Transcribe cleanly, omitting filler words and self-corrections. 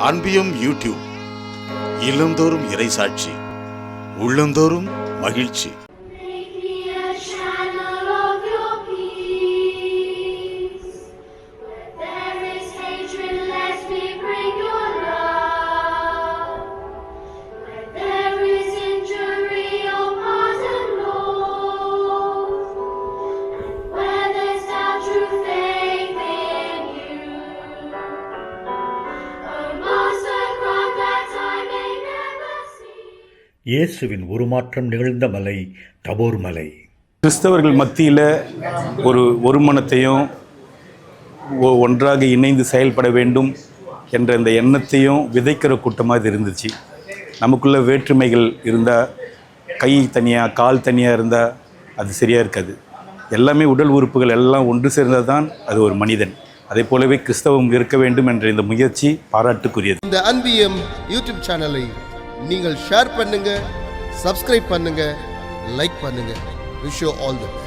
அன்பியம் YouTube. இல்லந்தோறும் இறைசாட்சி, உள்ளந்தோறும் மகிழ்ச்சி. இயேசுவின் உருமாற்றம் நிகழ்ந்த மலை தபோர் மலை. கிறிஸ்தவர்கள் மத்தியில் ஒரு மனத்தையும் ஒன்றாக இணைந்து செயல்பட வேண்டும் என்ற இந்த எண்ணத்தையும் விதைக்கிற கூட்டமாக இது இருந்துச்சு. நமக்குள்ள வேற்றுமைகள் இருந்தால், கை தனியாக கால் தனியாக இருந்தால் அது சரியாக இருக்காது. எல்லாமே உடல் உறுப்புகள் எல்லாம் ஒன்று சேர்ந்தால் தான் அது ஒரு மனிதன். அதே போலவே கிறிஸ்தவம் இருக்க வேண்டும் என்ற இந்த முயற்சி பாராட்டுக்குரியது. இந்த அன்பியம் யூடியூப் சேனலை நீங்கள் ஷேர் பண்ணுங்க, சப்ஸ்கிரைப் பண்ணுங்க, லைக் பண்ணுங்க. Wish you all the best.